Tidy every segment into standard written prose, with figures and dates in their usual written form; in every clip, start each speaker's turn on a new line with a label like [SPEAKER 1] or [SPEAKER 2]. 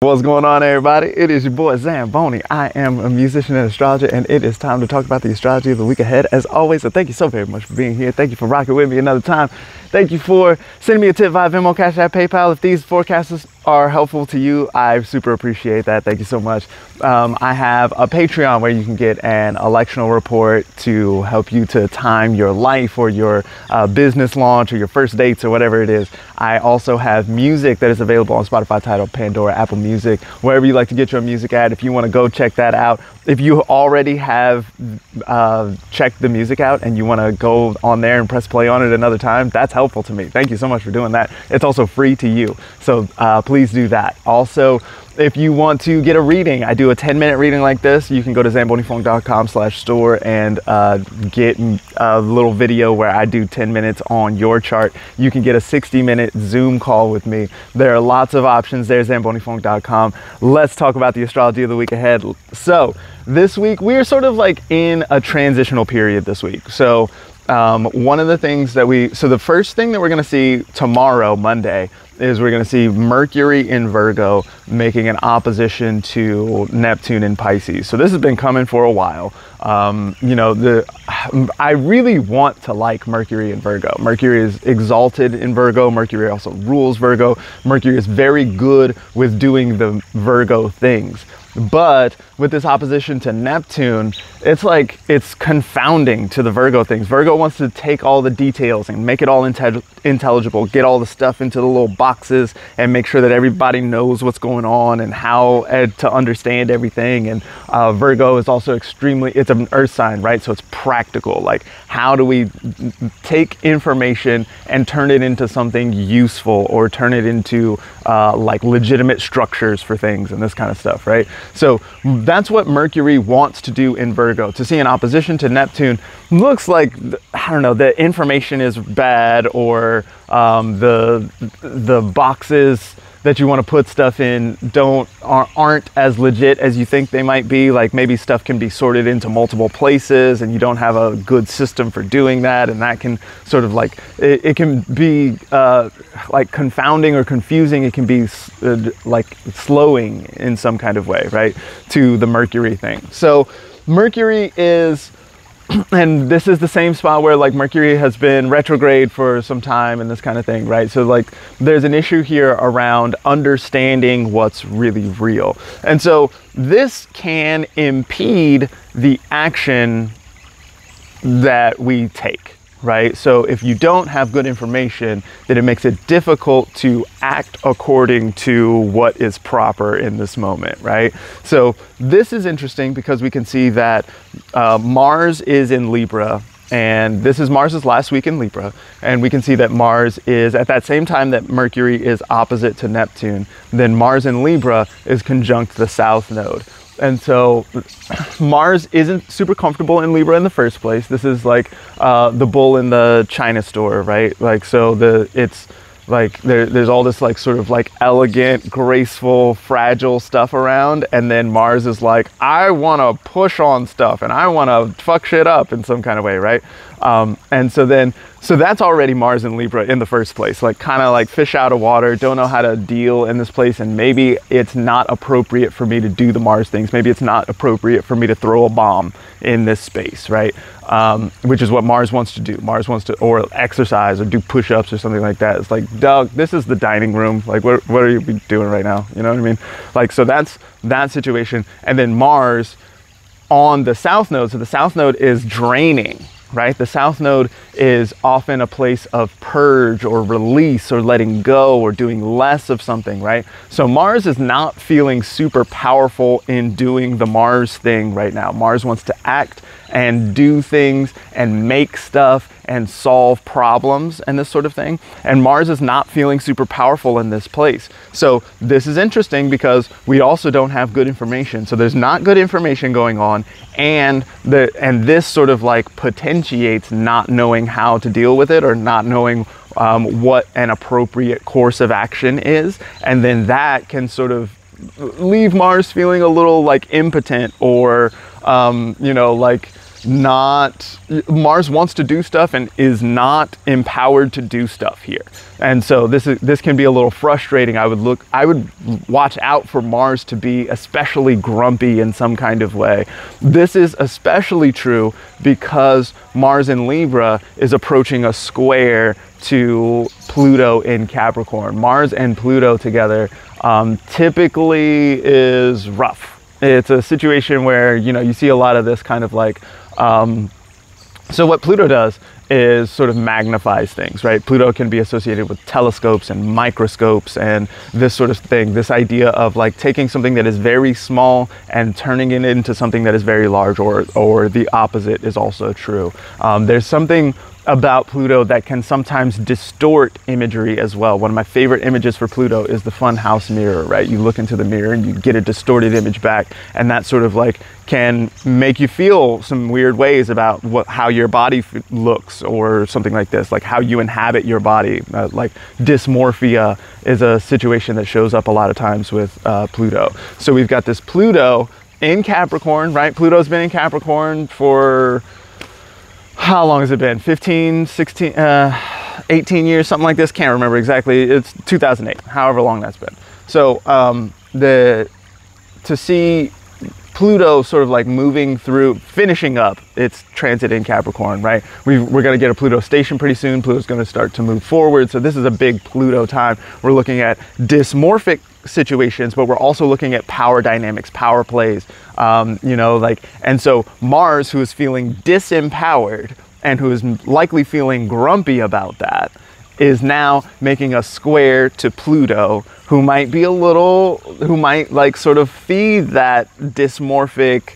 [SPEAKER 1] What's going on, everybody? It is your boy Zamboni. I am a musician and astrologer, and it is time to talk about the astrology of the week ahead. As always, so thank you so very much for being here. Thank you for rocking with me another time. Thank you for sending me a tip via Venmo, Cash App, PayPal. If these forecasts are helpful to you, I super appreciate that. Thank you so much. I have a Patreon where you can get an electional report to help you to time your life or your business launch or your first dates or whatever it is. I also have music that is available on Spotify, Tidal, Pandora, Apple Music, wherever you like to get your music at. If you want to go check that out, if you already have checked the music out and you want to go on there and press play on it another time, that's helpful to me. Thank you so much for doing that. It's also free to you, so please do that. Also, if you want to get a reading, I do a 10-minute reading like this. You can go to zambonifunk.com/store and get a little video where I do 10 minutes on your chart. You can get a 60-minute Zoom call with me. There are lots of options there, zambonifunk.com. Let's talk about the astrology of the week ahead. So this week, we are sort of like in a transitional period this week. So one of the things that the first thing that we're going to see tomorrow, Monday, is we're going to see Mercury in Virgo making an opposition to Neptune in Pisces. So this has been coming for a while. I really want to like Mercury in Virgo. Mercury is exalted in Virgo. Mercury also rules Virgo. Mercury is very good with doing the Virgo things. But with this opposition to Neptune, it's like it's confounding to the Virgo things. Virgo wants to take all the details and make it all intelligible, get all the stuff into the little boxes and make sure that everybody knows what's going on and how to understand everything. And Virgo is also it's an earth sign, right? So it's practical. Like, how do we take information and turn it into something useful or turn it into like legitimate structures for things and this kind of stuff, right? So that's what Mercury wants to do in Virgo. To see an opposition to Neptune looks like, I don't know, the information is bad, or the boxes that you want to put stuff in aren't as legit as you think they might be. Like, maybe stuff can be sorted into multiple places and you don't have a good system for doing that, and that can sort of like it can be like confounding or confusing. It can be like slowing in some kind of way, right, to the Mercury thing. So Mercury is, and this is the same spot where like Mercury has been retrograde for some time and this kind of thing, right? So like there's an issue here around understanding what's really real. And so this can impede the action that we take, right? So if you don't have good information, then it makes it difficult to act according to what is proper in this moment, right? So this is interesting because we can see that Mars is in Libra, and this is Mars's last week in Libra, and we can see that Mars is at that same time that Mercury is opposite to Neptune, then Mars in Libra is conjunct the South Node. And so Mars isn't super comfortable in Libra in the first place. This is like the bull in the China store, right? Like, so it's like there's all this like sort of like elegant, graceful, fragile stuff around, and then Mars is like, I want to push on stuff and I want to fuck shit up in some kind of way, right? And so that's already Mars in Libra in the first place, like kind of like fish out of water, don't know how to deal in this place, and maybe it's not appropriate for me to do the Mars things. Maybe it's not appropriate for me to throw a bomb in this space, right? Which is what Mars wants to do. Mars wants to, or exercise or do push-ups or something like that. It's like, Doug, this is the dining room. Like, what are you doing right now? You know what I mean? Like, so that's that situation. And then Mars on the South Node. So the South Node is draining, right? The South Node is often a place of purge or release or letting go or doing less of something, right? So Mars is not feeling super powerful in doing the Mars thing right now. Mars wants to act and do things and make stuff and solve problems and this sort of thing. And Mars is not feeling super powerful in this place. So this is interesting because we also don't have good information. So there's not good information going on, and this sort of like potentiates not knowing how to deal with it, or not knowing what an appropriate course of action is. And then that can sort of leave Mars feeling a little like impotent, or like not, Mars wants to do stuff and is not empowered to do stuff here. And so this can be a little frustrating. I would watch out for Mars to be especially grumpy in some kind of way. This is especially true because Mars in Libra is approaching a square to Pluto in Capricorn. Mars and Pluto together typically is rough. It's a situation where, you know, you see a lot of this kind of like, so what Pluto does is sort of magnifies things, right? Pluto can be associated with telescopes and microscopes and this sort of thing. This idea of like taking something that is very small and turning it into something that is very large, or the opposite is also true. There's something about Pluto that can sometimes distort imagery as well. One of my favorite images for Pluto is the fun house mirror, right? You look into the mirror and you get a distorted image back, and that sort of like can make you feel some weird ways about how your body looks, or something like this, like how you inhabit your body. Like dysmorphia is a situation that shows up a lot of times with Pluto. So we've got this Pluto in Capricorn, right? Pluto's been in Capricorn for, how long has it been? 15, 16, 18 years, something like this. Can't remember exactly. It's 2008, however long that's been. So to see Pluto sort of like moving through, finishing up its transit in Capricorn, right? We're going to get a Pluto station pretty soon. Pluto's going to start to move forward. So this is a big Pluto time. We're looking at dysmorphic situations, but we're also looking at power dynamics, power plays, you know, like, and so Mars, who is feeling disempowered and who is likely feeling grumpy about that, is now making a square to Pluto, who might be who might like sort of feed that dysmorphic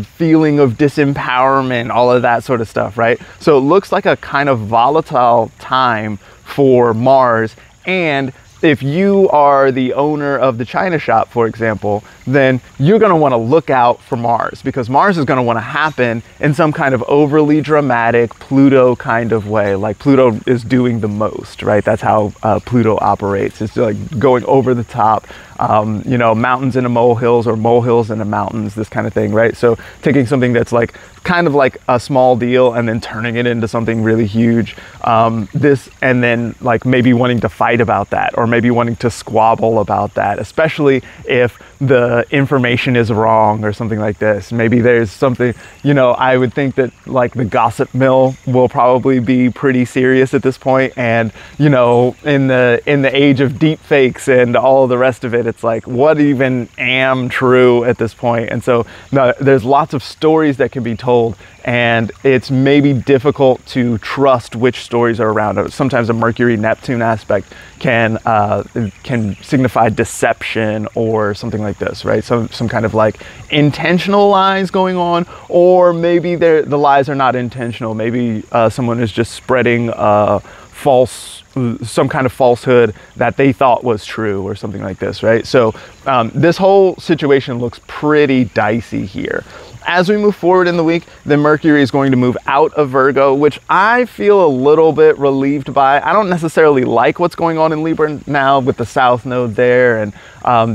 [SPEAKER 1] feeling of disempowerment, all of that sort of stuff, right? So it looks like a kind of volatile time for Mars. And if you are the owner of the China shop, for example, then you're going to want to look out for Mars, because Mars is going to want to happen in some kind of overly dramatic Pluto kind of way. Like Pluto is doing the most, right? That's how Pluto operates. It's like going over the top, you know, mountains into molehills, or molehills into mountains, this kind of thing, right? So taking something that's like kind of like a small deal and then turning it into something really huge. And then like maybe wanting to fight about that, or maybe wanting to squabble about that, especially if the information is wrong or something like this. Maybe there's something, you know, I would think that like the gossip mill will probably be pretty serious at this point. And, you know, in the age of deep fakes and all the rest of it, it's like, what even am true at this point? And so no, there's lots of stories that can be told, and it's maybe difficult to trust which stories are around. Sometimes a Mercury-Neptune aspect can signify deception or something like this, right? Some kind of like intentional lies going on, or maybe the lies are not intentional. Maybe someone is just spreading some kind of falsehood that they thought was true, or something like this, right? So this whole situation looks pretty dicey here. As we move forward in the week, the Mercury is going to move out of Virgo, which I feel a little bit relieved by. I don't necessarily like what's going on in Libra now with the South Node there, and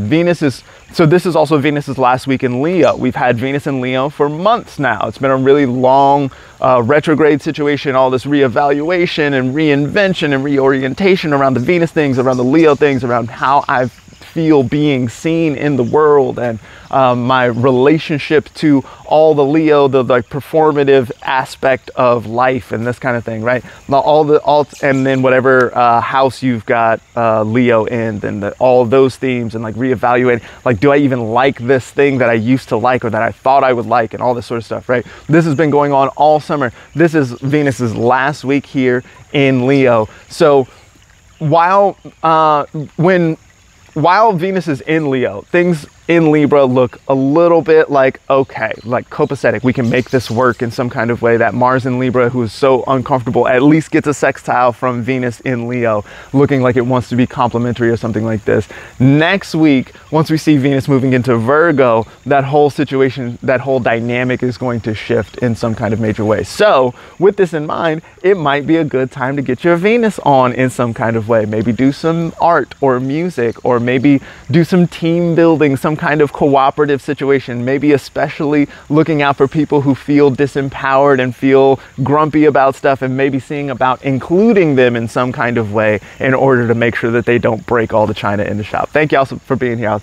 [SPEAKER 1] Venus is, so this is also Venus's last week in Leo. We've had Venus in Leo for months now. It's been a really long retrograde situation, all this reevaluation and reinvention and reorientation around the Venus things, around the Leo things, around how I feel being seen in the world, and my relationship to all the Leo, the like performative aspect of life and this kind of thing, right? And then whatever house you've got Leo in, then all of those themes, and like reevaluating, like, do I even like this thing that I used to like, or that I thought I would like, and all this sort of stuff, right? This has been going on all summer. This is Venus's last week here in Leo. So while Venus is in Leo, things in Libra look a little bit like, okay, like copacetic. We can make this work in some kind of way. That Mars in Libra, who is so uncomfortable, at least gets a sextile from Venus in Leo, looking like it wants to be complementary or something like this. Next week, once we see Venus moving into Virgo, that whole situation, that whole dynamic is going to shift in some kind of major way. So with this in mind, it might be a good time to get your Venus on in some kind of way. Maybe do some art or music, or maybe do some team building, some kind of cooperative situation, maybe especially looking out for people who feel disempowered and feel grumpy about stuff, and maybe seeing about including them in some kind of way in order to make sure that they don't break all the china in the shop. Thank you all for being here.